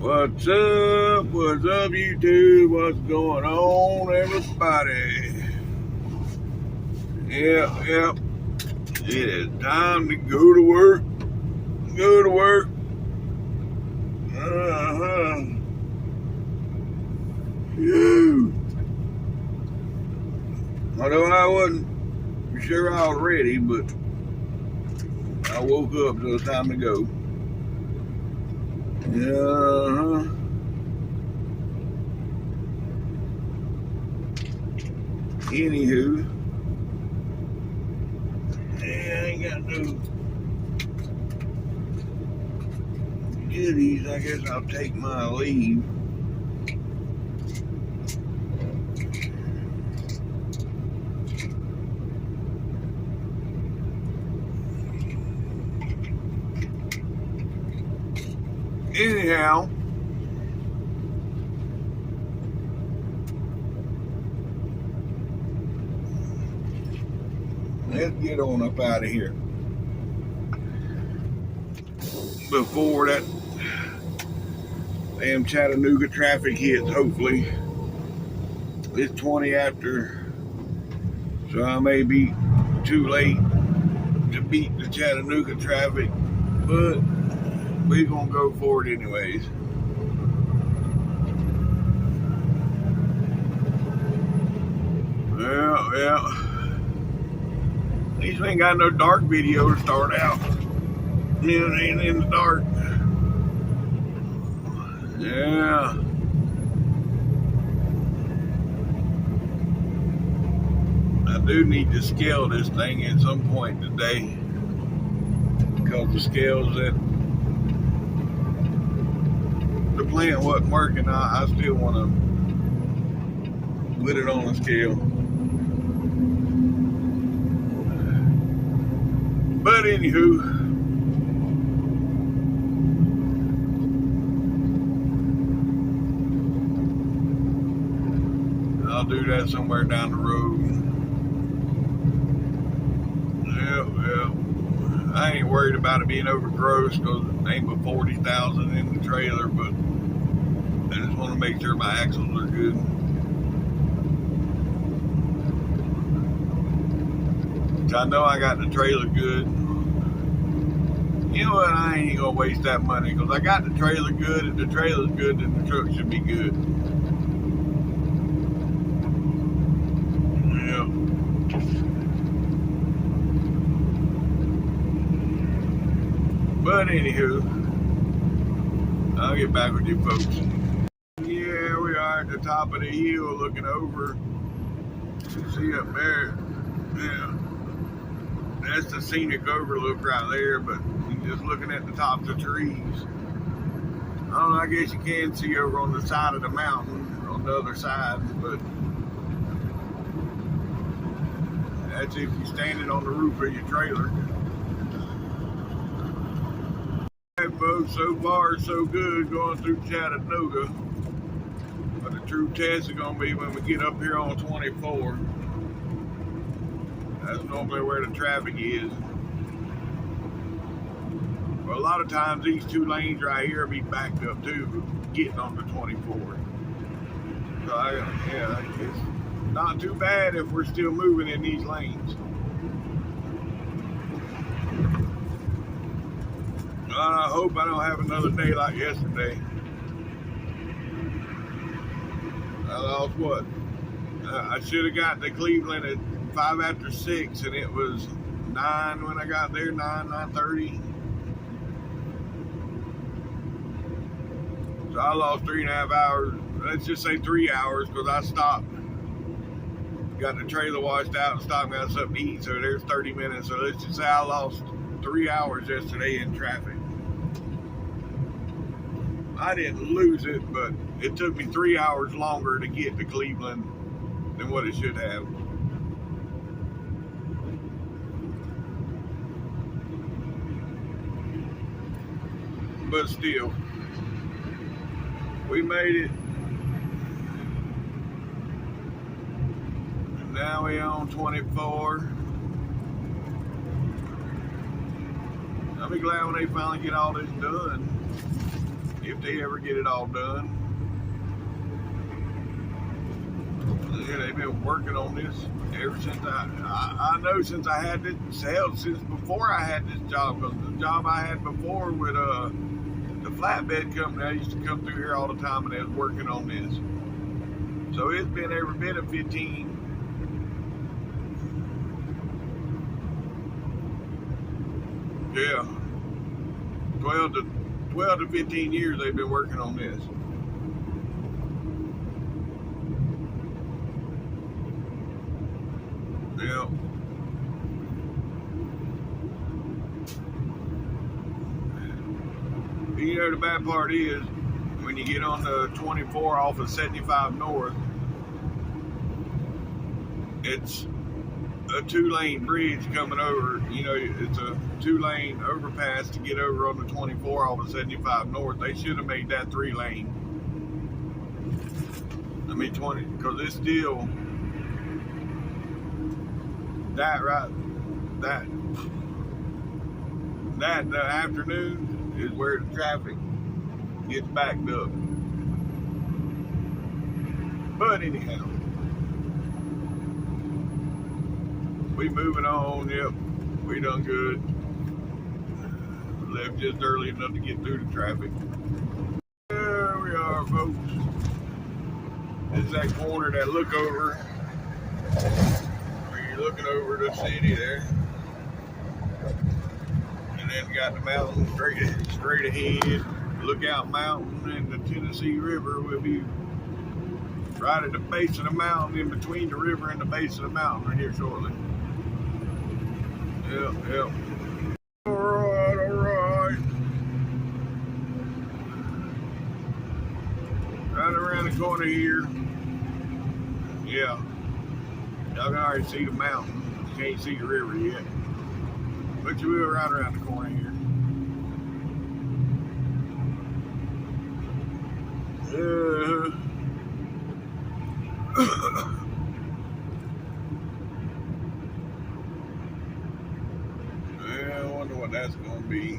What's up? What's up, YouTube? What's going on, everybody? Yep. It is time to go to work. Go to work. Phew. Although I wasn't sure I was ready, but I woke up, so it's time to go. Anywho, I ain't got no goodies. I guess I'll take my leave. Anyhow, let's get on up out of here before that damn Chattanooga traffic hits. Hopefully, it's 20 after, so I may be too late to beat the Chattanooga traffic, but we're gonna go for it anyways. Yeah. At least we ain't got no dark video to start out. It ain't in the dark. Yeah. I do need to scale this thing at some point today, because the scales that the plant wasn't working. I still want to put it on a scale. But anywho, I'll do that somewhere down the road. Yeah. I ain't worried about it being overgross, because it ain't but 40,000 in the trailer, but I just want to make sure my axles are good. I know I got the trailer good. You know what? I ain't gonna waste that money, because I got the trailer good. If the trailer's good, then the truck should be good. Yeah. But anywho, I'll get back with you folks. Yeah, we are at the top of the hill looking over. You see up there? Yeah. That's the scenic overlook right there, but you're just looking at the tops of trees. I don't know, I guess you can see over on the side of the mountain on the other side, but that's if you're standing on the roof of your trailer. Alright folks, so far so good going through Chattanooga. But the true test is going to be when we get up here on 24. That's normally where the traffic is. But a lot of times these two lanes right here will be backed up too, getting on the 24. So yeah, it's not too bad if we're still moving in these lanes. I hope I don't have another day like yesterday. I lost what? I should have got to Cleveland at 5 after 6, and it was 9 when I got there, 9:30. So I lost 3.5 hours. Let's just say 3 hours, because I stopped, got the trailer washed out, and stopped and got something to eat. So there's 30 minutes. So let's just say I lost 3 hours yesterday in traffic. I didn't lose it, but it took me 3 hours longer to get to Cleveland than what it should have. But still, we made it. And now we on 24. I'll be glad when they finally get all this done. if they ever get it all done. Yeah, they've been working on this ever since I know since I had this, hell, since before I had this job, because the job I had before with the flatbed company, I used to come through here all the time and they was working on this. So it's been every bit of 15. Yeah, 12 to 15 years they've been working on this. Yeah. You know, the bad part is when you get on the 24 off of 75 North, it's a 2-lane bridge coming over. You know, it's a 2-lane overpass to get over on the 24 off of 75 North. They should have made that 3-lane. I mean 20, because it's still that right. That in the afternoon is where the traffic gets backed up. But anyhow, we moving on. Yep, we done good. Left just early enough to get through the traffic. There we are, folks. It's that corner, that look over, where you're looking over the city there. And then got the mountain straight ahead. Lookout Mountain and the Tennessee River will be right at the base of the mountain, in between the river and the base of the mountain right here shortly. Yep. All right. Right around the corner here. Yeah. Y'all can already see the mountain. You can't see the river yet. But you will right around the corner here. I wonder what that's going to be.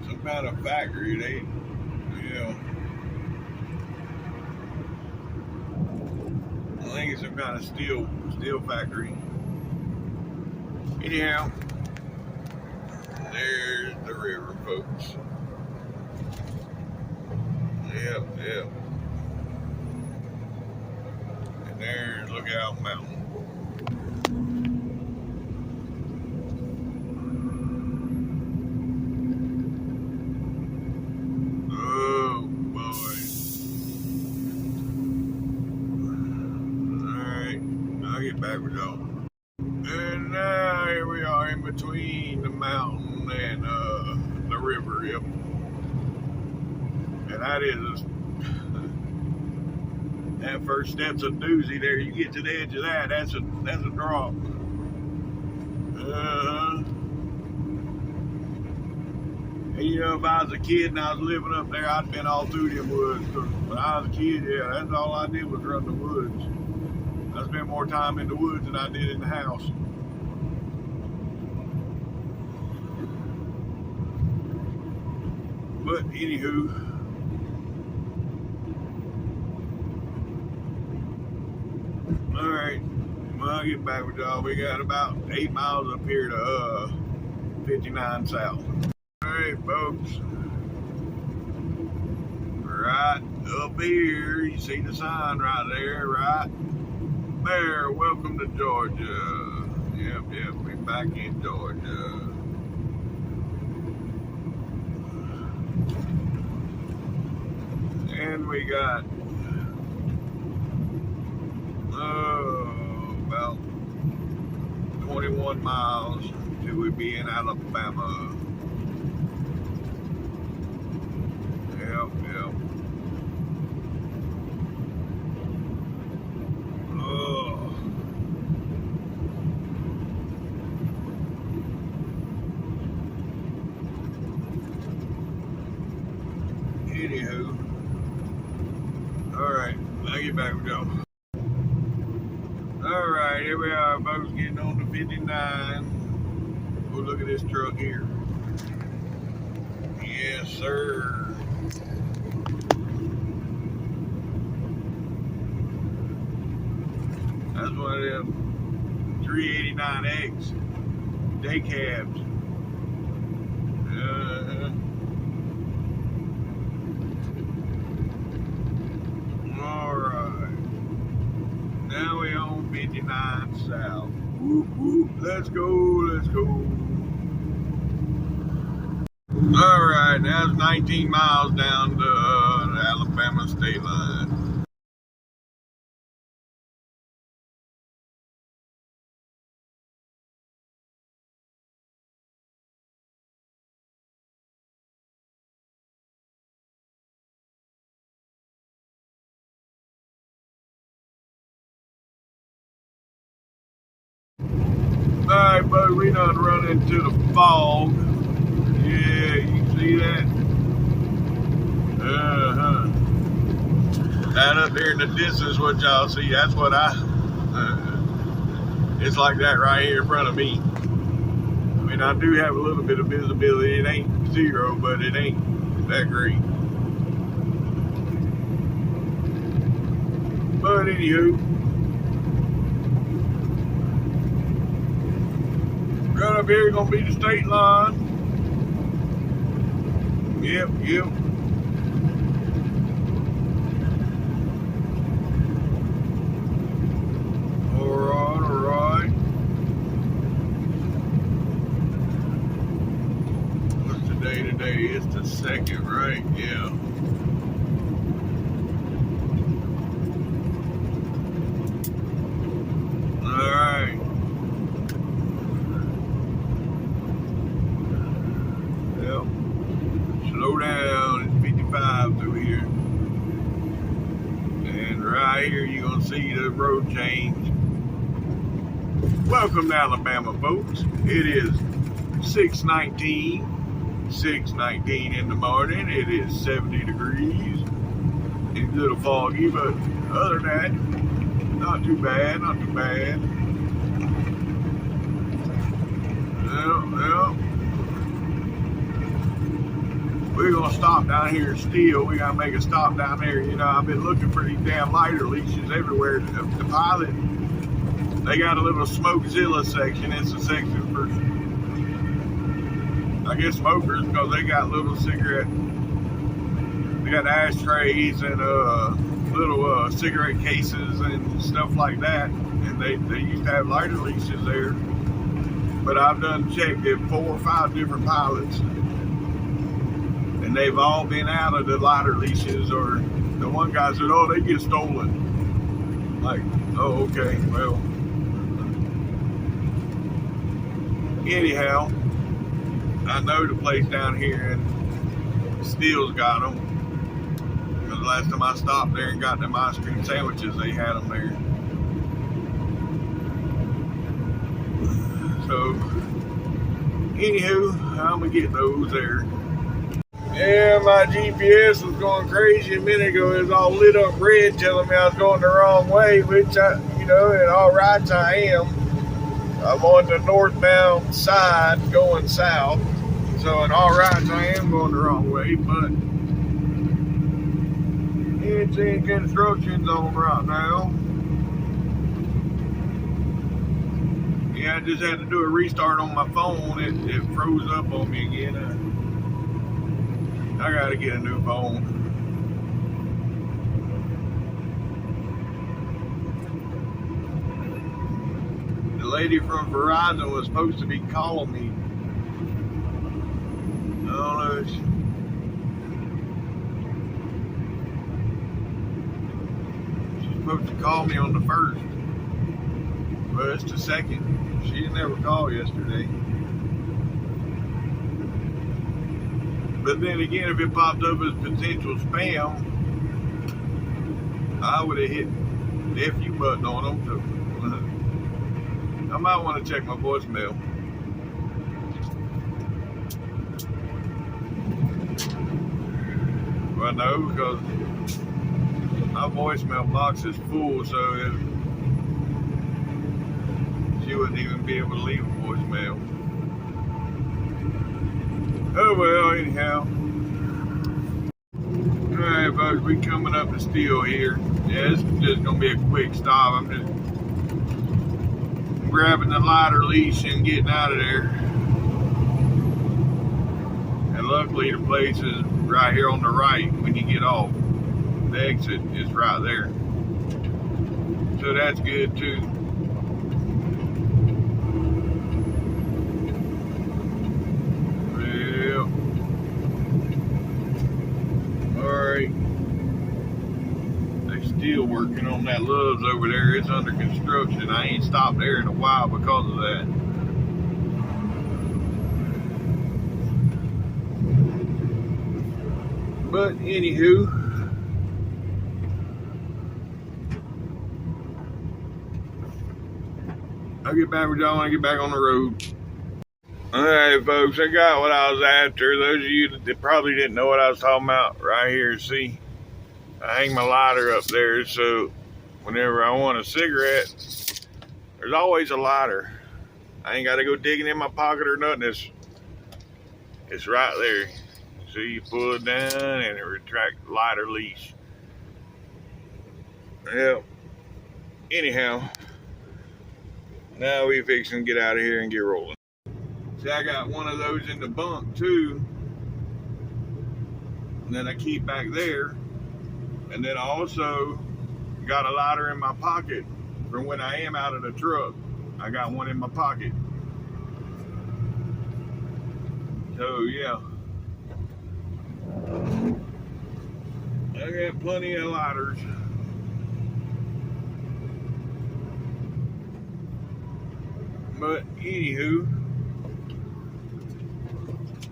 Some kind of factory, I think it's some kind of steel factory. Anyhow, there's the river, folks. Yep. And there's Lookout Mountain. Oh boy. Alright, I'll get back with y'all. And now here we are in between the mountain and the river, yep. And that is that first step's a doozy there. You get to the edge of that, that's a drop. And you know, if I was a kid and I was living up there, I'd been all through them woods. Cause when I was a kid, yeah, that's all I did was run the woods. I spent more time in the woods than I did in the house. But anywho, alright, well, I'll get back with y'all. We got about 8 miles up here to 59 South. Alright, folks. Right up here, you see the sign right there, right? There, welcome to Georgia. Yep, we back in Georgia. And we got about 21 miles till we be in Alabama. Yep. Anywho, alright, I'll get back with y'all. Alright, here we are, folks, getting on to 59. Oh, look at this truck here. Yes, sir. That's one of them 389X day cabs. All right. Now we on 59 South. Whoop, whoop. Let's go, let's go. All right, now it's 19 miles down to the Alabama state line. All right, buddy, we done run into the fog. Yeah, you see that? That up there in the distance, what y'all see, that's what it's like that right here in front of me. I mean, I do have a little bit of visibility. It ain't zero, but it ain't that great. But anywho, right up here gonna be the state line. Yep. All right. What's the day today? It's the 2nd, right? Yeah. All right. Yep. Slow down. It's 55 through here. And right here you're gonna see the road change. Welcome to Alabama, folks. It is 6:19 in the morning. It is 70 degrees. It's a little foggy, but other than that, not too bad, not too bad. Well. We're gonna stop down here still. We gotta make a stop down there. You know, I've been looking for these damn lighter leashes everywhere. The Pilot, they got a little Smokezilla section. It's a section for, I guess, smokers, because they got little cigarette, they got ashtrays and little cigarette cases and stuff like that. And they used to have lighter leashes there. But I've done checked at 4 or 5 different Pilots, and they've all been out of the lighter leashes, or the one guy said, oh, they get stolen. Like, oh, okay, well. Anyhow, I know the place down here and Steele's got them. Because the last time I stopped there and got them ice cream sandwiches, they had them there. So, anywho, I'm going to get those there. Yeah, my GPS was going crazy a minute ago. It was all lit up red, telling me I was going the wrong way, which in all rights I am. I'm on the northbound side going south. So in all rights I am going the wrong way, but it's in construction zone right now. Yeah, I just had to do a restart on my phone. It froze up on me again. I gotta get a new phone. The lady from Verizon was supposed to be calling me. I don't know. She's supposed to call me on the 1st. Well, it's the 2nd. She didn't ever call yesterday. But then again, if it popped up as potential spam, I would have hit the FU button on them. So I might want to check my voicemail. Well, no, because my voicemail box is full, so she wouldn't even be able to leave a voicemail. Oh well, anyhow, Alright folks, we coming up to Steel here. Yeah, this is just gonna be a quick stop. I'm just grabbing the lighter leash and getting out of there. And luckily the place is right here on the right when you get off. The exit is right there. So that's good too. Well, alright. They're still working on that Love's over there. It's under construction. I ain't stopped there in a while because of that. But anywho, I'll get back with y'all when I get back on the road. Alright folks, I got what I was after. Those of you that probably didn't know what I was talking about, right here, see? I hang my lighter up there, so whenever I want a cigarette, there's always a lighter. I ain't got to go digging in my pocket or nothing. It's right there. So you pull it down and it retracts the lighter leash. Well, anyhow, now we fixing to get out of here and get rolling. See, I got one of those in the bunk too, and then I keep back there. And then I also got a lighter in my pocket from when I am out of the truck. I got one in my pocket. So yeah, I got plenty of lighters. But anywho,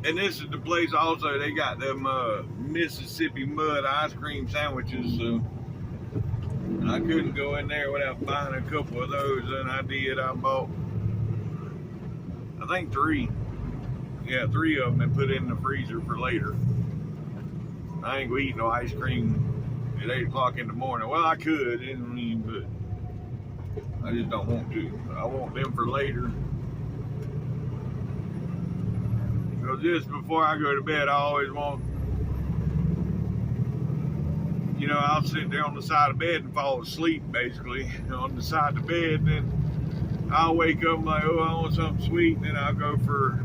and this is the place also, they got them Mississippi mud ice cream sandwiches, so I couldn't go in there without buying a couple of those, and I did. I bought, I think 3. Yeah, 3 of them and put in the freezer for later. I ain't gonna eat no ice cream at 8 o'clock in the morning. Well, I could, but I just don't want to. I want them for later. So just before I go to bed, I always want, you know, I'll sit there on the side of the bed and fall asleep, basically, on the side of the bed. Then I'll wake up and like, oh, I want something sweet. And then I'll go for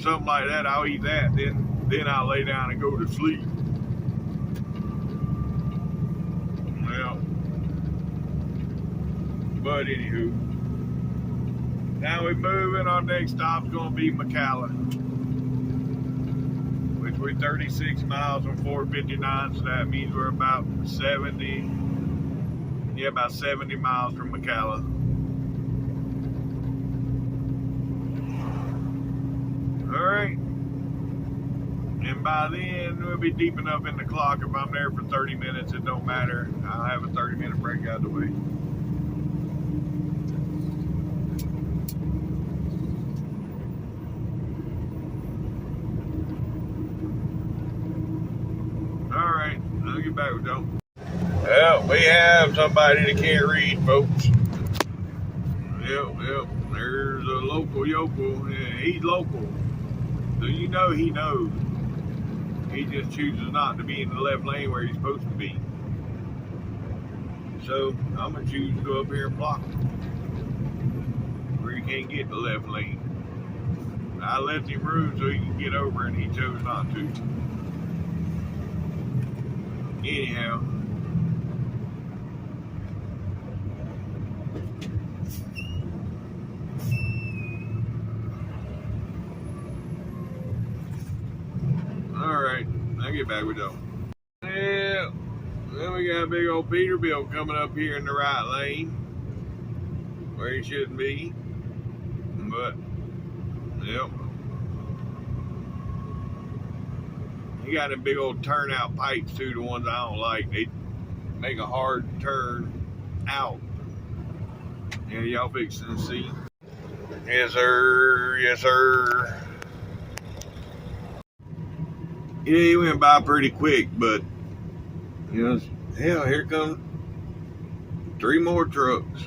something like that. I'll eat that. Then I'll lay down and go to sleep. Well, but anywho, now we're moving. Our next stop's gonna be McAllen, which we're 36 miles from 459, so that means we're about 70 miles from McAllen. All right, and by then we'll be deep enough in the clock. If I'm there for 30 minutes, it don't matter. I'll have a 30-minute break out of the way. I'll get back with y'all. Well, we have somebody that can't read, folks. Yep. There's a local yokel. Yeah, he's local. So you know he knows. He just chooses not to be in the left lane where he's supposed to be. So I'm going to choose to go up here and block him, where he can't get the left lane. I left him room so he can get over, and he chose not to. Anyhow, alright, I'll get back with y'all. Yeah, then we got big old Peterbilt coming up here in the right lane, where he shouldn't be, but, yep. He got them big old turnout pipes too, the ones I don't like. They make a hard turn out. Yeah, y'all fixing to see. Yes, sir. Yes, sir. Yeah, he went by pretty quick, but, you know, hell, here come 3 more trucks.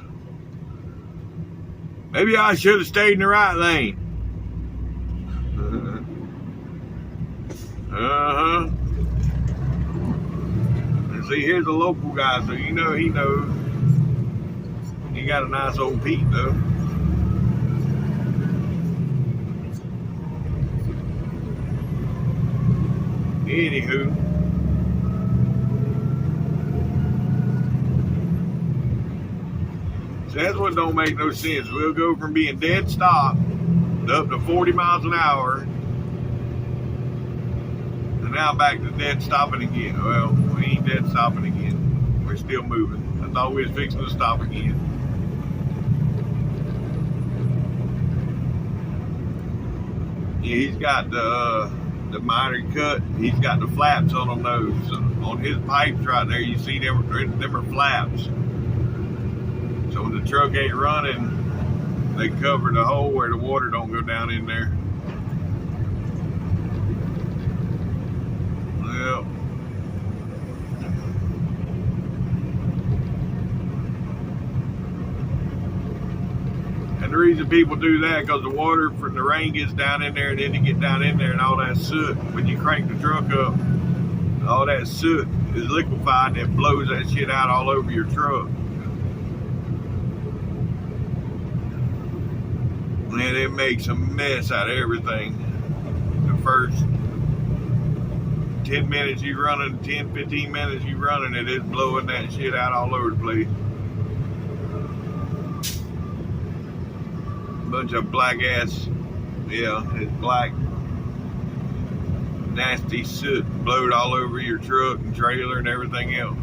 Maybe I should have stayed in the right lane. See, here's a local guy, so you know he knows. He got a nice old Pete, though. Anywho. So that's what don't make no sense. We'll go from being dead stop up to 40 miles an hour, and now back to dead stopping again. Well, we ain't dead stopping again. We're still moving. I thought we was fixing to stop again. Yeah, he's got the miter cut. He's got the flaps on those. So on his pipes right there, you see them are flaps. So when the truck ain't running, they cover the hole where the water don't go down in there. Well, and the reason people do that because the water from the rain gets down in there, and then it get down in there, and all that soot. When you crank the truck up, all that soot is liquefied, and it blows that shit out all over your truck. And it makes a mess out of everything. The first 10 minutes you running, 10, 15 minutes you running, it is blowing that shit out all over the place. Bunch of black ass, yeah, it's black, nasty soot blowed all over your truck and trailer and everything else.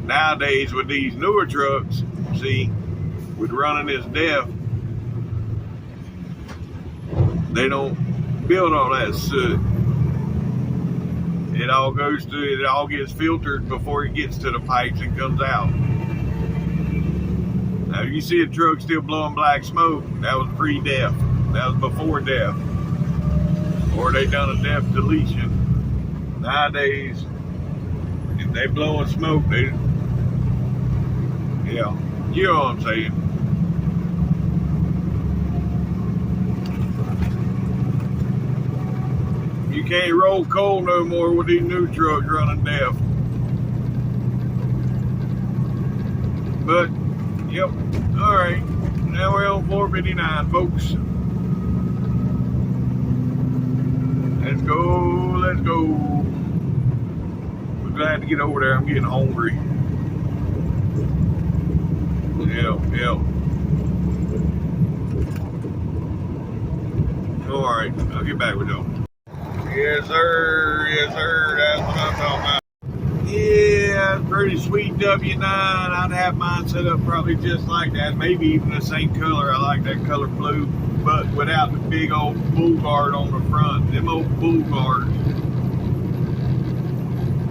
Nowadays with these newer trucks, see, with running this depth, they don't build all that soot. It all goes through, it all gets filtered before it gets to the pipes and comes out. Now you see a truck still blowing black smoke, that was pre-def. That was before def. Or they done a def deletion. Nowadays, if they blowing smoke, they, yeah, you know what I'm saying. You can't roll coal no more with these new trucks running def. But, yep, alright. Now we're on 459, folks. Let's go, let's go. We're glad to get over there. I'm getting hungry. Yep. Alright, I'll get back with y'all. Yes, sir. Yes, sir. That's what I'm talking about. Yeah, pretty sweet W9. I'd have mine set up probably just like that. Maybe even the same color. I like that color blue, but without the big old bull guard on the front. Them old bull guards.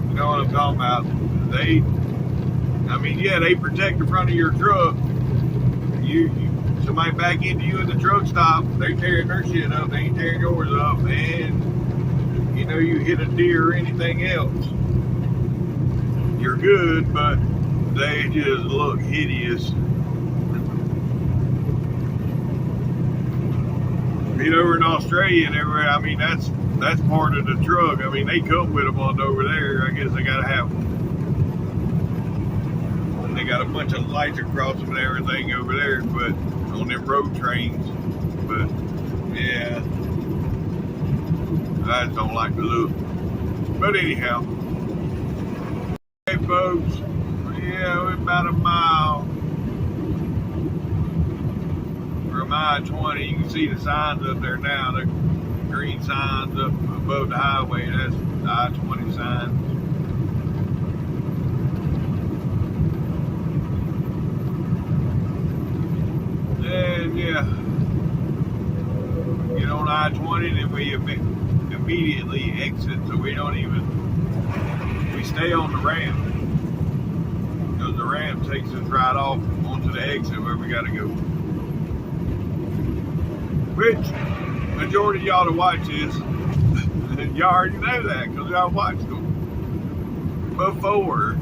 You know what I'm talking about? They protect the front of your truck. Somebody back into you in the truck stop, they tearing their shit up. They ain't tearing yours up, and you know, you hit a deer or anything else, you're good, but they just look hideous. Over in Australia and everywhere, I mean, that's part of the truck. I mean, they come with them on over there. I guess they gotta have them. And they got a bunch of lights across them and everything over there, but on them road trains. But yeah, I just don't like the look. But anyhow, hey folks, yeah, we're about a mile from I-20. You can see the signs up there now, the green signs up above the highway. That's the I-20 signs. And yeah, get on I-20, then we immediately exit, so we stay on the ramp, because the ramp takes us right off onto the exit where we gotta go. Which, majority of y'all that watch this, y'all already know that, because y'all watched them before.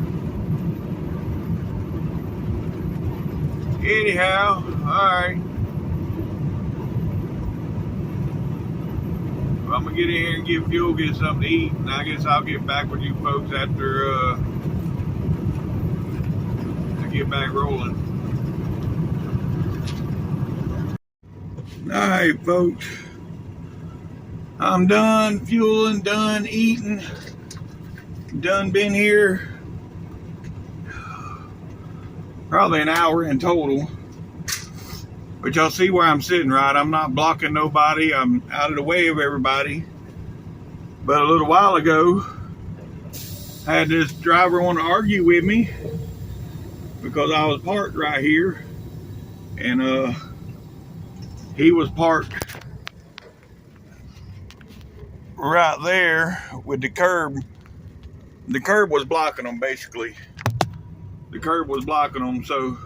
Anyhow, alright. I'm gonna get in here and get fuel, get something to eat, and I guess I'll get back with you folks after I get back rolling. All right, folks. I'm done fueling, done eating, done been here probably an hour in total. But y'all see where I'm sitting, right? I'm not blocking nobody. I'm out of the way of everybody. But a little while ago, I had this driver want to argue with me because I was parked right here. And he was parked right there with the curb. The curb was blocking him, basically. The curb was blocking him, so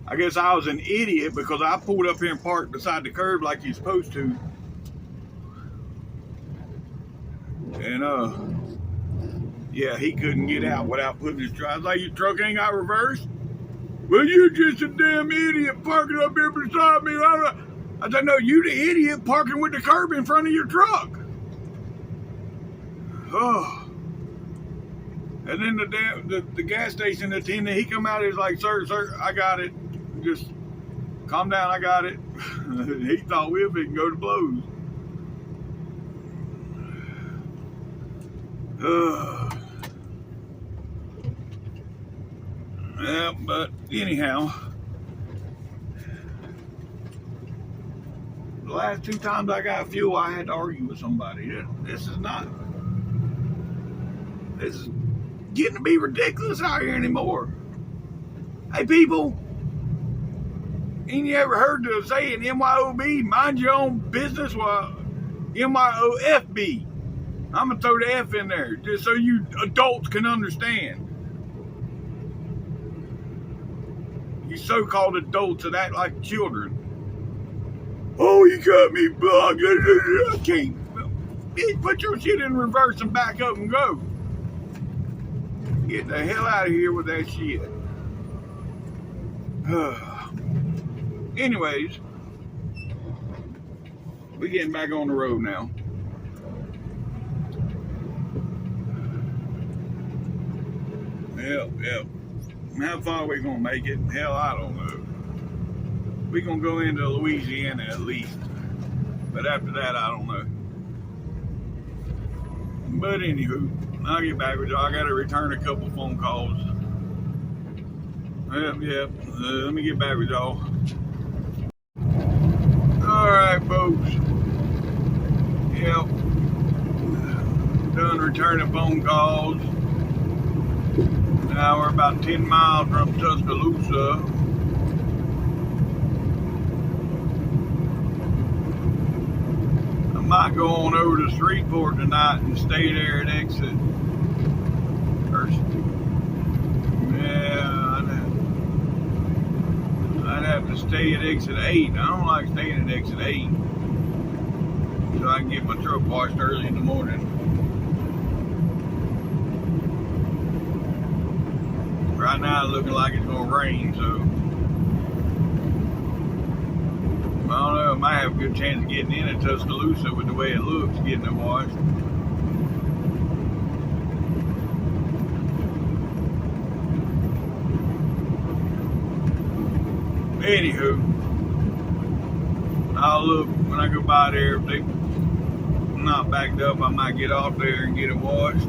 I guess I was an idiot because I pulled up here and parked beside the curb like you're supposed to. And yeah, he couldn't get out without putting his truck. I was like, your truck ain't got reverse? Well, you're just a damn idiot parking up here beside me. I said, no, you the idiot parking with the curb in front of your truck. Oh. And then the gas station attendant, he come out, he's like, sir, I got it. Just calm down, I got it. He thought we were going to go to blows. Yeah, but anyhow, the last 2 times I got fuel, I had to argue with somebody. This is getting to be ridiculous out here anymore. Hey, people, ain't you ever heard the saying MYOB, mind your own business? Well, MYOFB. I'm going to throw the F in there just so you adults can understand. You so-called adults that act like children. Oh, you got me blocked. I can't. Bitch, put your shit in reverse and back up and go. Get the hell out of here with that shit. Anyways, we're getting back on the road now. Yep. How far are we gonna make it? Hell, I don't know. We're gonna go into Louisiana at least. But after that, I don't know. But anywho, I'll get back with y'all. I gotta return a couple phone calls. Yep. Let me get back with y'all. Alright, folks. Yep. Done returning phone calls. Now we're about 10 miles from Tuscaloosa. I might go on over to Shreveport tonight and stay there at exit. I'd have to stay at exit 8. I don't like staying at exit 8. So I can get my truck washed early in the morning. Right now it's looking like it's going to rain, so I don't know, I might have a good chance of getting in at Tuscaloosa with the way it looks, getting it washed. Anywho, I'll look when I go by there. If they're not backed up, I might get off there and get it washed.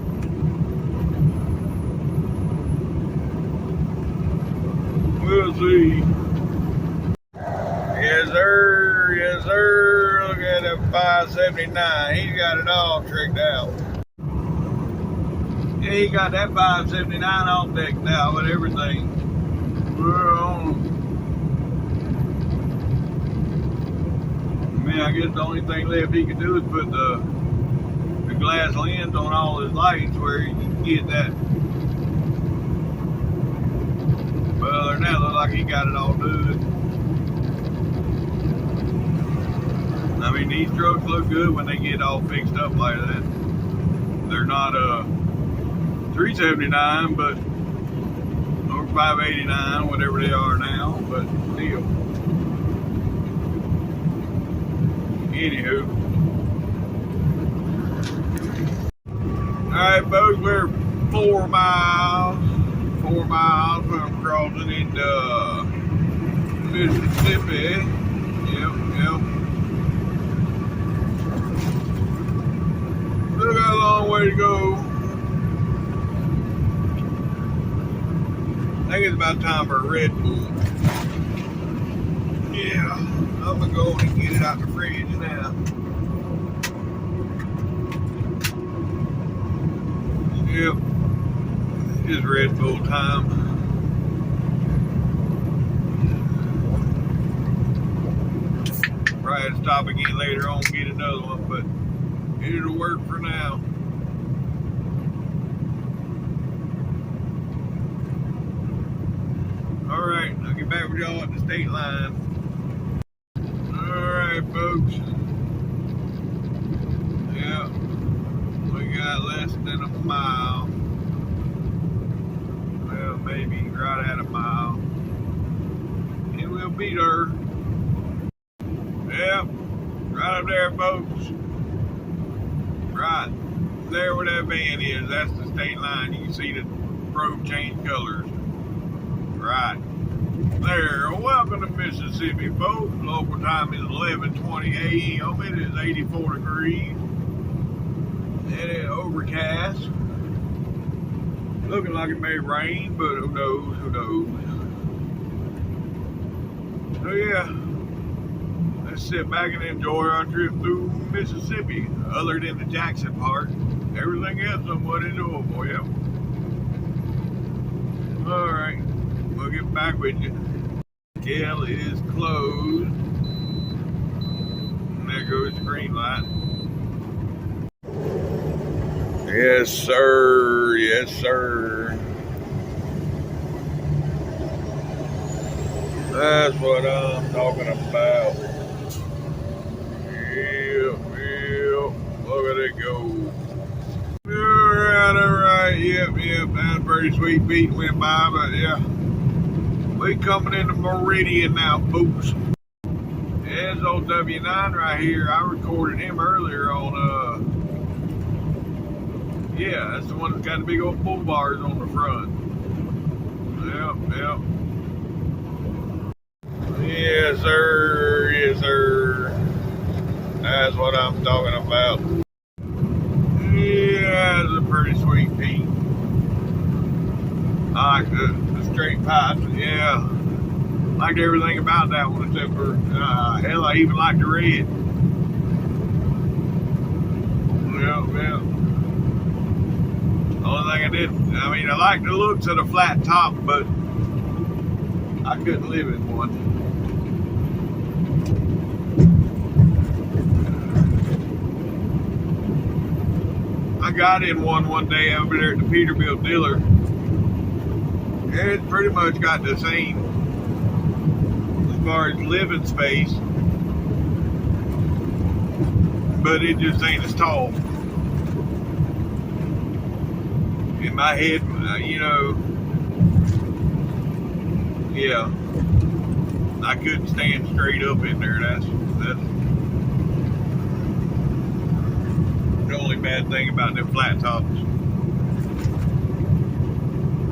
We'll see. Yes, sir. Look at that 579. He's got it all tricked out. Yeah, he got that 579 all decked out with everything. I guess the only thing left he could do is put the glass lens on all his lights where he can get that. But other than that, looks like he got it all good. I mean, these trucks look good when they get all fixed up like that. They're not 379, but or 589, whatever they are now, but still. Anywho, Alright, folks, we're 4 miles from crossing into Mississippi. Yep. Still got a long way to go. I think it's about time for a Red Bull. Yeah, I'm gonna go and get it out the fridge now. Yep, it's Red Bull time. Probably have to stop again later on and get another one, but it'll work for now. Alright, I'll get back with y'all at the state line. Alright, folks. Yeah, we got less than a mile. Well, maybe right at a mile. And we'll be there. Yep, right up there, folks. Right there where that van is, that's the state line. You can see the road change colors. Right there. Welcome to Mississippi, folks. Local time is 11:20 a.m. It is 84 degrees. And it's overcast. Looking like it may rain, but who knows? So yeah, let's sit back and enjoy our trip through Mississippi. Other than the Jackson part, everything else somewhat enjoyable, yeah. Alright, we'll get back with you. Scale is closed. And there goes the green light. Yes, sir. Yes, sir. That's what I'm talking about. Yep. Look at it go. Alright. Yep. That's a pretty sweet beat went by, but yeah. We coming into Meridian now, folks. There's old W9 right here. I recorded him earlier on, yeah, that's the one that's got the big old bull bars on the front. Yep. Yes, sir. That's what I'm talking about. Yeah, it's a pretty sweet beat. I like the straight pipes, yeah. Liked everything about that one except for, hell, I even liked the red. Yeah. The only thing I didn't, I liked the looks of the flat top, but I couldn't live in one. I got in one day over there at the Peterbilt dealer. It's pretty much got the same as far as living space, but it just ain't as tall. In my head, yeah, I couldn't stand straight up in there. That's the only bad thing about them flat tops.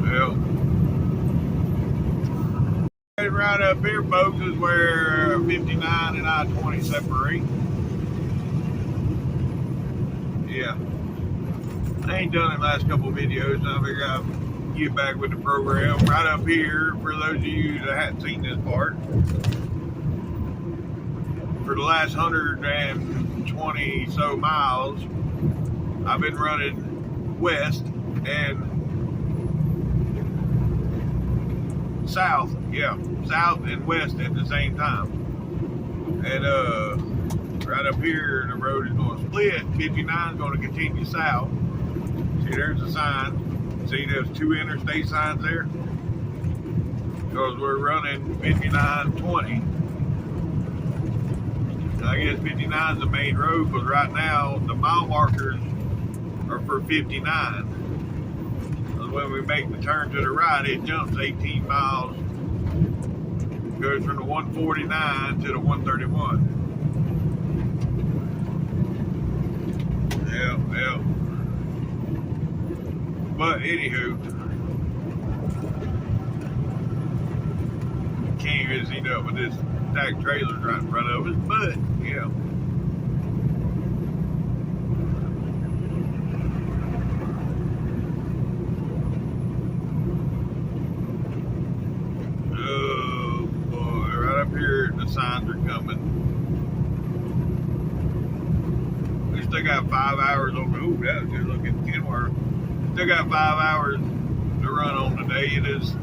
Well, right up here, folks, is where 59 and I-20 separate. Yeah. I ain't done it last couple of videos, so I figured I'd get back with the program. Right up here, for those of you that hadn't seen this part, for the last 120 so miles, I've been running west and south. Yeah, south and west at the same time. And right up here, the road is going to split. 59 is going to continue south. See, there's a sign. See, there's two interstate signs there. Because we're running 5920. I guess 59 is the main road, because right now the mile markers are for 59. So when we make the turn to the right, it jumps 18 miles. Goes from the 149 to the 131. Yep. But anywho, can't even see up with this stacked trailers right in front of us. But yeah. Oh boy, right up here the signs are coming. We still got 5 hours over. Oh, that was good looking. 10 more. Still got 5 hours to run on today. It is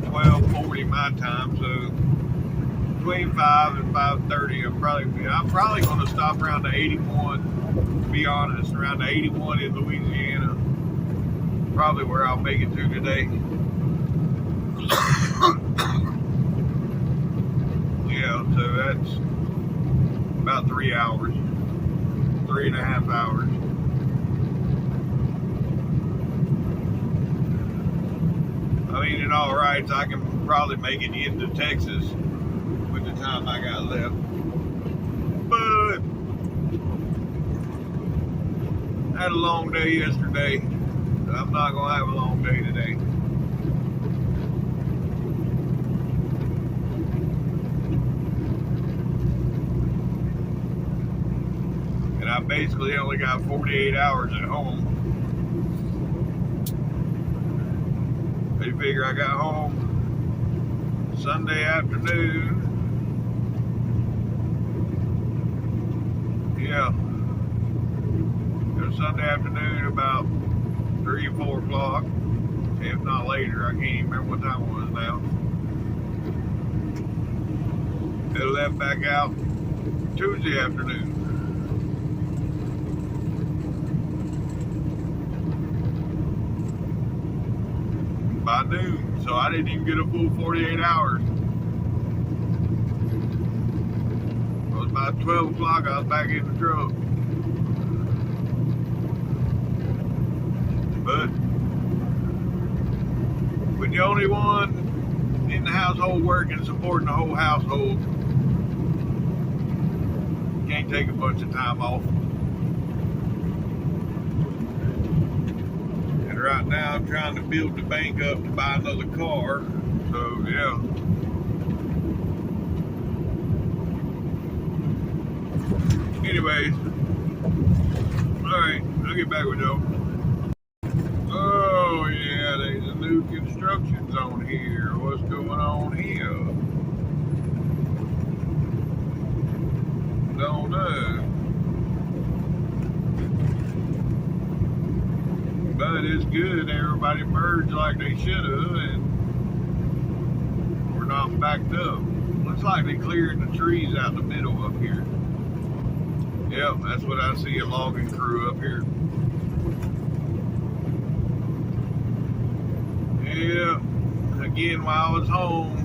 12:40 my time, so between 5 and 5:30, I'm probably going to stop around the 81. To be honest, around the 81 in Louisiana, probably where I'll make it to today. Yeah, so that's about 3 hours, 3.5 hours. I mean, in all rights, I can probably make it into Texas with the time I got left. But I had a long day yesterday. So I'm not going to have a long day today. And I basically only got 48 hours at home. You figure I got home Sunday afternoon. Yeah. Sunday afternoon about 3 or 4 o'clock. If not later. I can't even remember what time it was now. They left back out Tuesday afternoon. By noon, so I didn't even get a full 48 hours. It was about 12 o'clock, I was back in the truck. But when you're the only one in the household working, supporting the whole household, you can't take a bunch of time off. Right now I'm trying to build the bank up to buy another car, so yeah. Anyways, alright, I'll get back with y'all. Oh yeah, there's a new construction zone here. What's going on here? Don't know. But it's good. Everybody merged like they should have, and we're not backed up. Looks like they cleared the trees out in the middle up here. Yep, that's what I see, a logging crew up here. Yeah, again, while I was home,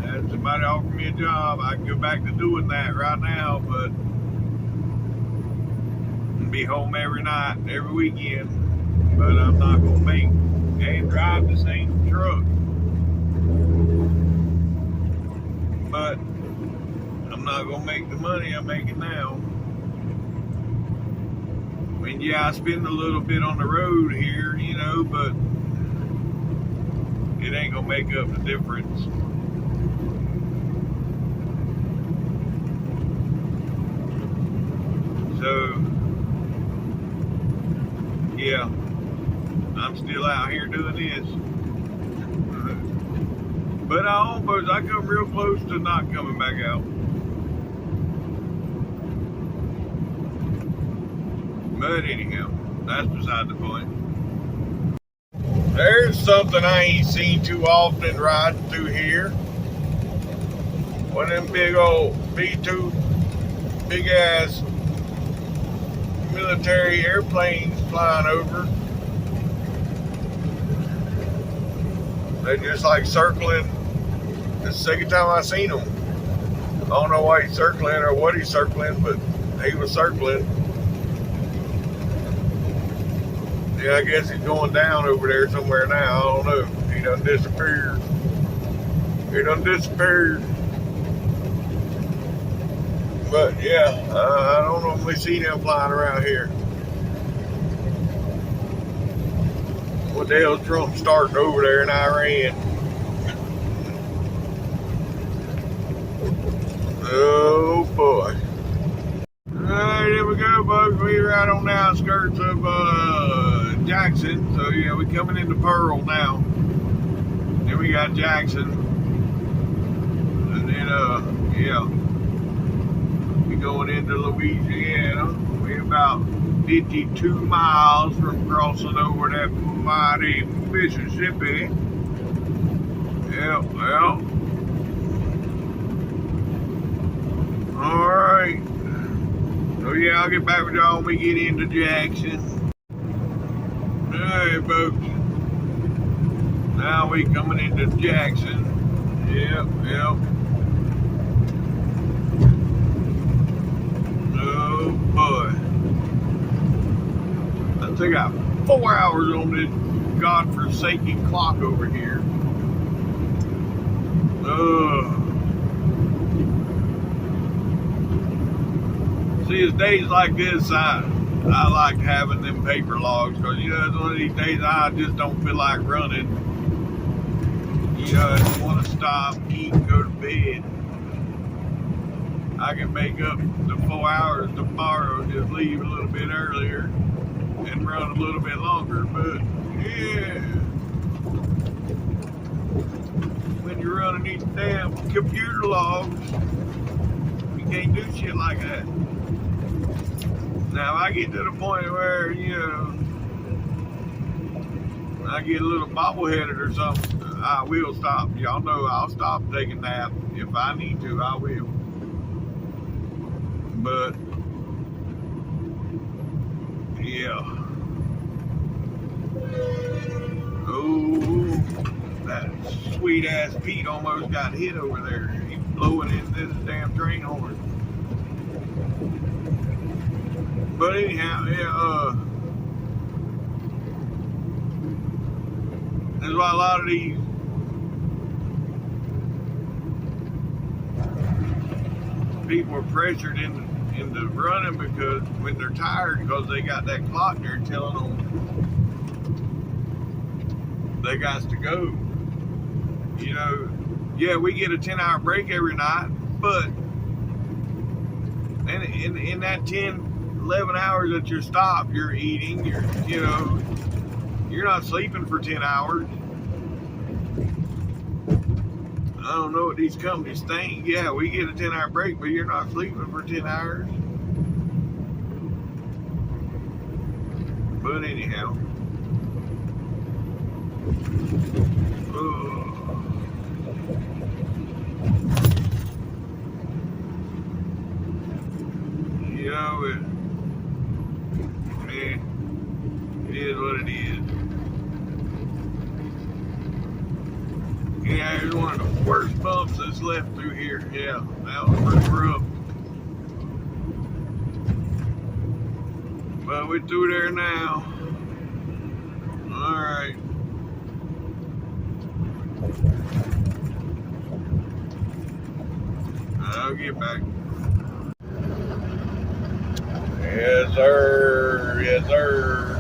had somebody offered me a job. I can go back to doing that right now, but I'll be home every night, every weekend. But I'm not going to make and drive the same truck. But I'm not going to make the money I'm making now. I mean, yeah, I spend a little bit on the road here, you know, but it ain't going to make up the difference. So, yeah. I'm still out here doing this. But I come real close to not coming back out. But anyhow, that's beside the point. There's something I ain't seen too often riding through here. One of them big old B-2, big ass military airplanes flying over. They're just like circling. It's the second time I've seen them. I don't know why he's circling or what he's circling, but he was circling. Yeah, I guess he's going down over there somewhere now. I don't know. He done disappeared. But yeah, I don't normally see them flying around here. What the hell's Trump starting over there in Iran? Oh boy. Alright, here we go, folks. We're out on the outskirts of Jackson. So yeah, we're coming into Pearl now. Then we got Jackson. And then yeah. We're going into Louisiana. We're about 52 miles from crossing over that mighty Mississippi. Yeah, well. Alright. So yeah, I'll get back with y'all when we get into Jackson. Alright, folks. Now we coming into Jackson. Yep. Oh boy. I think I got 4 hours on this godforsaken clock over here. See, it's days like this, I like having them paper logs, because, you know, it's one of these days I just don't feel like running. You know, I just want to stop, eat, and go to bed. I can make up the 4 hours tomorrow, just leave a little bit earlier and run a little bit longer, but, yeah. When you're running these damn computer logs, you can't do shit like that. Now, if I get to the point where, you know, I get a little bobbleheaded or something, I will stop. Y'all know I'll stop taking nap. If I need to, I will. But, yeah. Oh, that sweet ass Pete almost got hit over there. He's blowing into this damn train horn. But anyhow, yeah, that's why a lot of these people are pressured into running, because when they're tired, because they got that clock there telling them they got to go. You know, yeah, we get a 10-hour break every night, but in that 11 hours that you're stopped, you're eating, you know, you're not sleeping for 10 hours. I don't know what these companies think. Yeah, we get a 10-hour break, but you're not sleeping for 10 hours. But anyhow. You know, it is what it is. Yeah, it's one of the worst bumps that's left through here. Yeah, that was pretty rough. But we're through there now. Alright. I'll get back. Yes, sir. Yes, sir.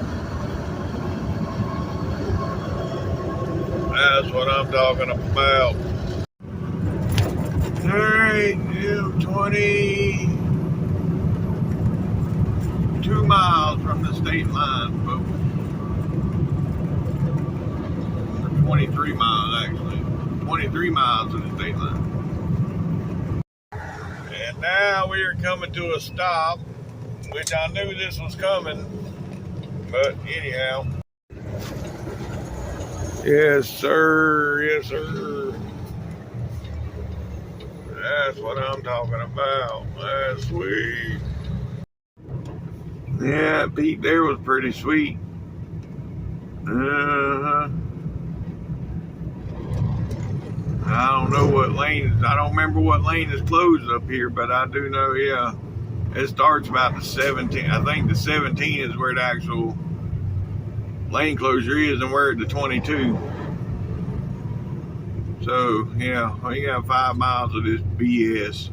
That's what I'm talking about. Alright, 22 miles from the state line, folks. 23 miles, actually. 23 miles to the state line. And now we are coming to a stop, which I knew this was coming, but anyhow. Yes, sir. Yes, sir. That's what I'm talking about. That's sweet. Yeah, Pete there was pretty sweet. Uh-huh. I don't know what lane, I don't remember what lane is closed up here, but I do know, yeah, it starts about the 17. I think the 17 is where the actual lane closure is, and we're at the 22. So, yeah, we got 5 miles of this BS.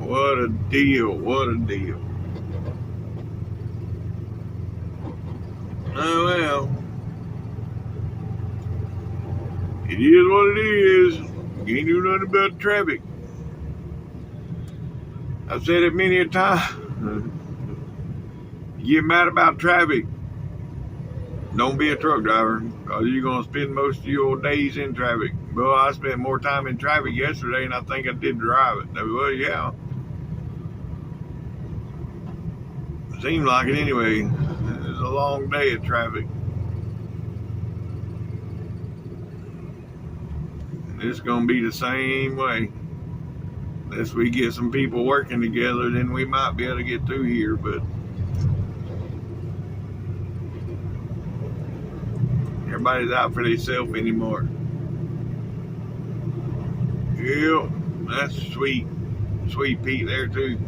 What a deal, what a deal. Oh, well. It is what it is. You can't do nothing about the traffic. I've said it many a time. You get mad about traffic, don't be a truck driver, because you're going to spend most of your days in traffic. Well, I spent more time in traffic yesterday than I think I did driving. Well, yeah. Seemed like it anyway. It was a long day of traffic. It's going to be the same way. Unless we get some people working together, then we might be able to get through here, but everybody's out for themselves anymore. Yep, that's sweet. Sweet Pete there too.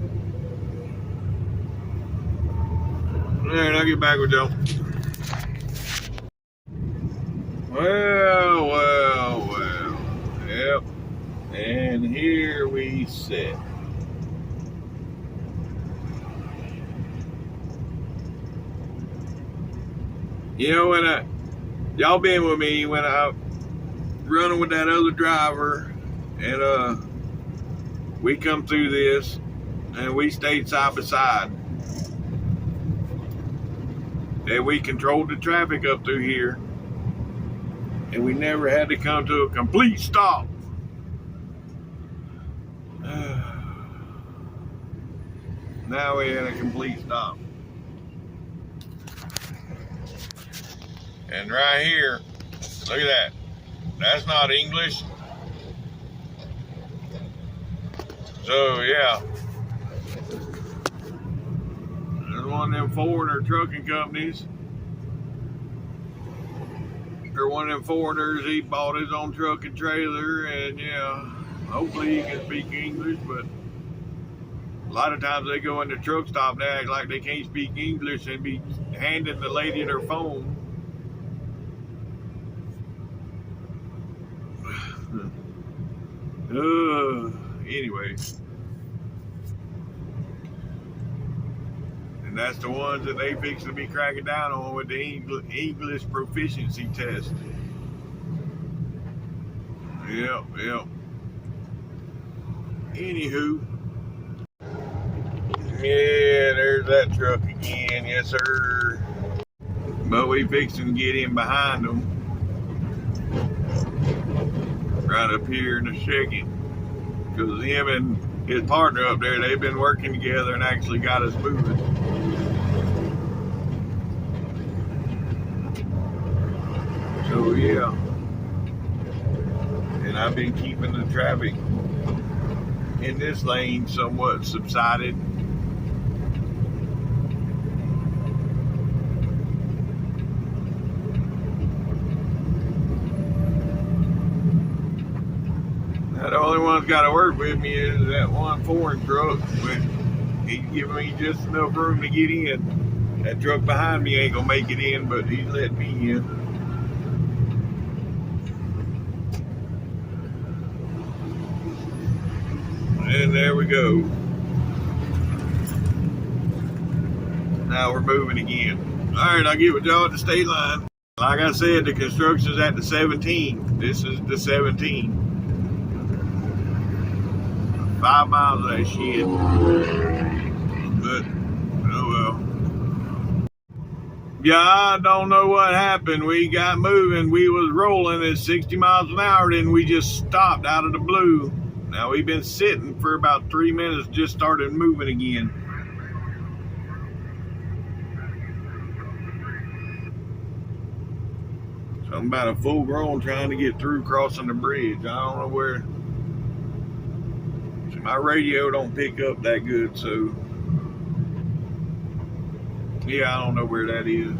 Alright, I'll get back with y'all. Well. Yep. And here we sit. You know, when y'all been with me when I running with that other driver, and we come through this, and we stayed side by side, and we controlled the traffic up through here, and we never had to come to a complete stop. Now we had a complete stop. And right here, look at that. That's not English. So yeah. There's one of them foreigner trucking companies. Or one of them foreigners, he bought his own truck and trailer, and yeah, hopefully he can speak English, but a lot of times they go in the truck stop and they act like they can't speak English and be handing the lady their phone. Anyway. And that's the ones that they fix to be cracking down on with the English proficiency test. Yep. Anywho. Yeah, there's that truck again, yes sir. But we fixing to get in behind them. Right up here in the second. Because him and his partner up there, they've been working together and actually got us moving. So yeah. And I've been keeping the traffic in this lane somewhat subsided. The only one's got to work with me is that one foreign truck, but he's giving me just enough room to get in. That truck behind me ain't gonna make it in, but he's letting me in. And there we go. Now we're moving again. All right, I'll get with y'all at the state line. Like I said, the construction's at the 17. This is the 17. 5 miles of that shit. But, oh well. Yeah, I don't know what happened. We got moving. We was rolling at 60 miles an hour, then we just stopped out of the blue. Now we've been sitting for about 3 minutes, just started moving again. So I'm about a full grown trying to get through crossing the bridge. I don't know where. My radio don't pick up that good, so yeah, I don't know where that is.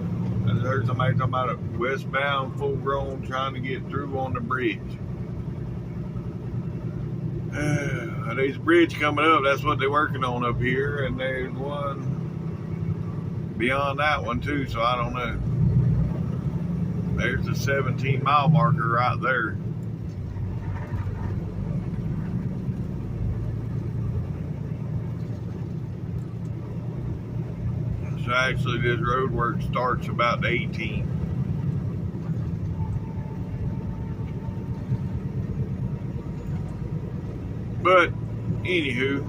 I just heard somebody talking about a westbound full grown trying to get through on the bridge. There's a bridge coming up, that's what they're working on up here, and there's one beyond that one too, so I don't know. There's the 17-mile marker right there. So actually this road work starts about the 18th. But anywho,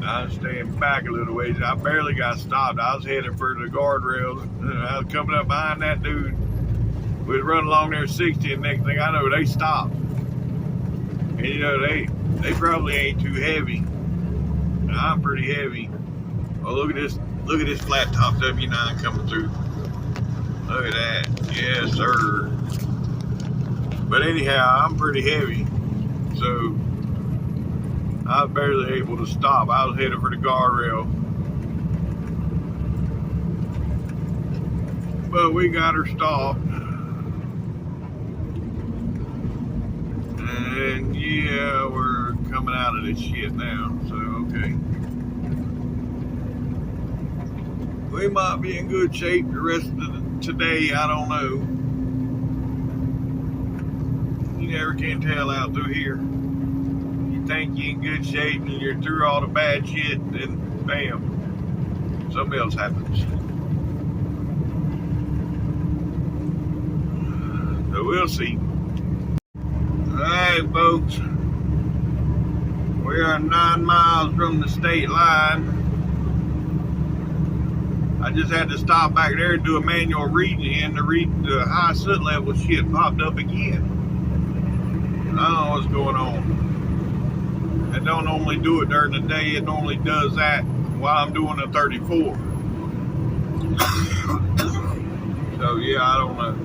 I was staying back a little ways. I barely got stopped. I was heading for the guardrails. I was coming up behind that dude. We was running along there 60, and next thing I know, they stopped. And you know, they probably ain't too heavy. I'm pretty heavy. Oh, look at this flat top W9 coming through. Look at that. Yes, sir. But anyhow, I'm pretty heavy. So I was barely able to stop. I was headed for the guardrail. But we got her stopped. And yeah, we're coming out of this shit now. So, okay. We might be in good shape the rest of today. I don't know. You never can tell out through here. You think you're in good shape and you're through all the bad shit, then bam, something else happens. So we'll see. Alright, folks. We are 9 miles from the state line. I just had to stop back there and do a manual reading, and the high soot level shit popped up again. I don't know what's going on. It don't normally do it during the day. It normally does that while I'm doing a 34. So yeah, I don't know.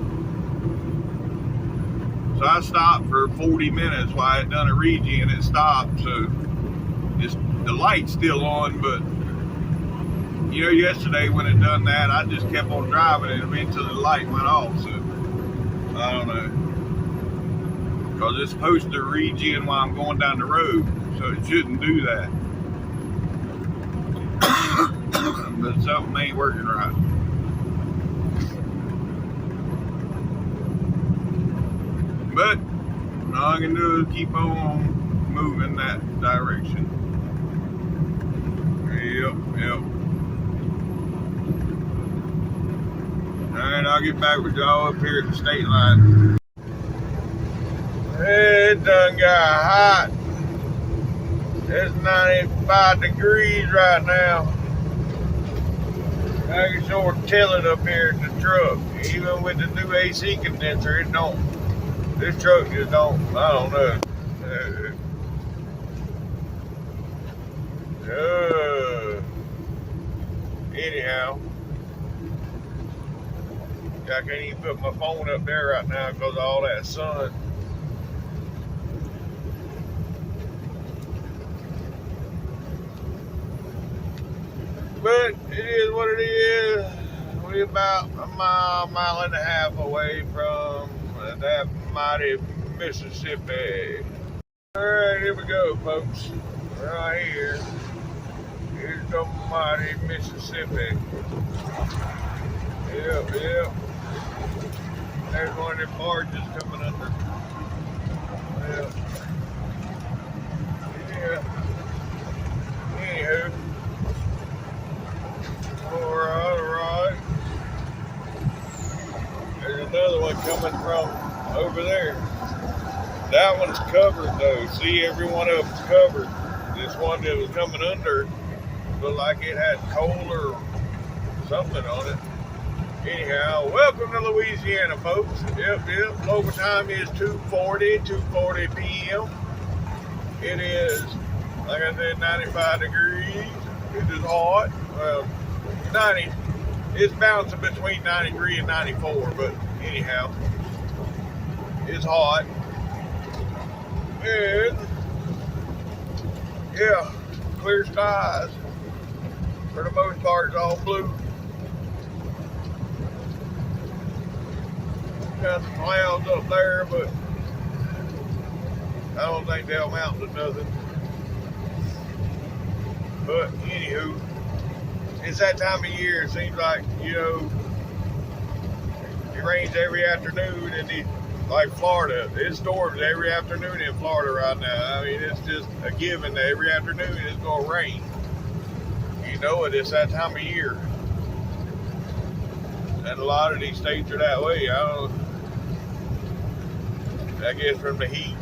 So I stopped for 40 minutes while I had done a regen, and it stopped. So the light's still on, but you know, yesterday when it done that, I just kept on driving it until the light went off. So I don't know, because it's supposed to regen while I'm going down the road, so it shouldn't do that. But something ain't working right. But all I can do is keep on moving that direction. Yep. Alright, I'll get back with y'all up here at the state line. It done got hot. It's 95 degrees right now. I can sure tell it up here in the truck. Even with the new AC condenser, it don't. This truck just don't, I don't know. Anyhow, I can't even put my phone up there right now because of all that sun. But it is what it is. We're about a mile and a half away from that mighty Mississippi. Alright, here we go, folks. Right here. Here's the mighty Mississippi. Yep. There's one of them barges coming under. Yeah. Anywho. Alright. There's another one coming from over there. That one's covered though. See, every one of them's covered. This one that was coming under looked like it had coal or something on it. Anyhow, welcome to Louisiana, folks. Yep. Local time is 2:40 p.m. It is, like I said, 95 degrees. It is hot. Well, 90. It's bouncing between 93 and 94, but anyhow, it's hot. And yeah, clear skies. For the most part, it's all blue. Got some clouds up there, but I don't think they'll amount to nothing. But anywho, it's that time of year. It seems like, you know, it rains every afternoon, and like Florida, it storms every afternoon in Florida right now. I mean, it's just a given that every afternoon it's going to rain. You know it, it's that time of year. And a lot of these states are that way. I don't know. I guess from the heat.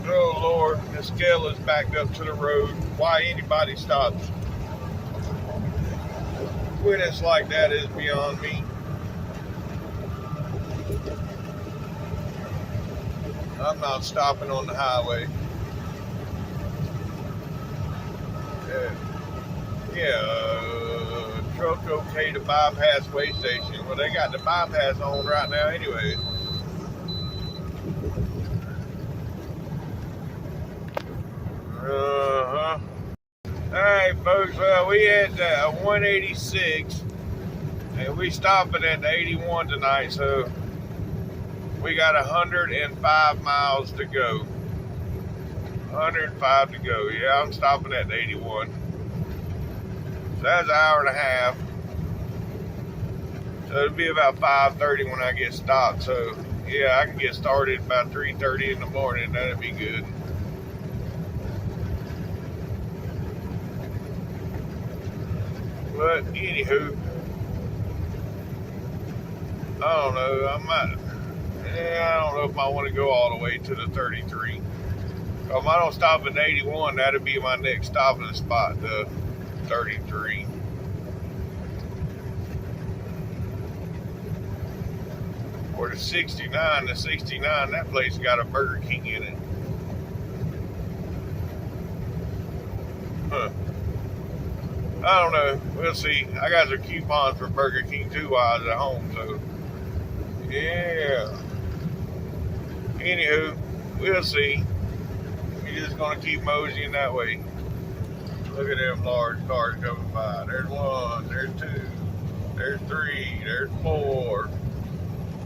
Oh Lord, the scale is backed up to the road. Why anybody stops when it's like that is beyond me. I'm not stopping on the highway. Truck okay to bypass way station. Well, they got the bypass on right now anyway. Alright folks, well we had 186 and we stopping at the 81 tonight, so we got 105 miles to go. 105 to go. Yeah, I'm stopping at the 81. So that's an hour and a half. So it'll be about 5:30 when I get stopped. So yeah, I can get started about 3:30 in the morning. That'd be good. But anywho, I don't know. I don't know if I want to go all the way to the 33. So if I don't stop at 81, that'll be my next stopping spot, the 33. Or the 69. The 69, that place got a Burger King in it. Huh. I don't know. We'll see. I got some coupons for Burger King too while I was at home, so yeah. Anywho, we'll see. We're just gonna keep moseying that way. Look at them large cars coming by. There's one, there's two, there's three, there's four.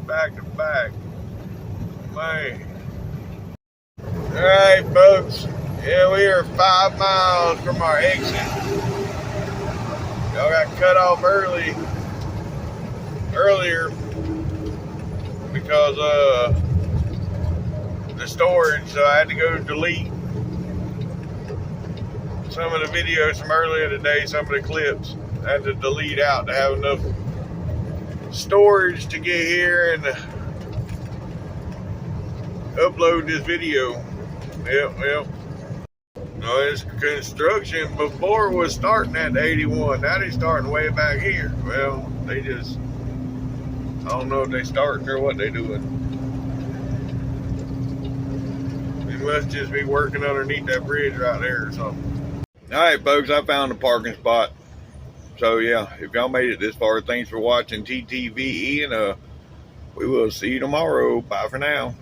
Back to back. Man. Alright folks. Yeah, we are 5 miles from our exit. Y'all got cut off earlier because the storage, so I had to go delete some of the videos from earlier today, some of the clips. I had to delete out to have enough storage to get here and upload this video. Yep. No, it's construction before was starting at 81. Now they're starting way back here. Well, they just, I don't know if they starting or what they doing. They must just be working underneath that bridge right there or something. All right, folks, I found a parking spot. So yeah, if y'all made it this far, thanks for watching TTVE, and we will see you tomorrow. Bye for now.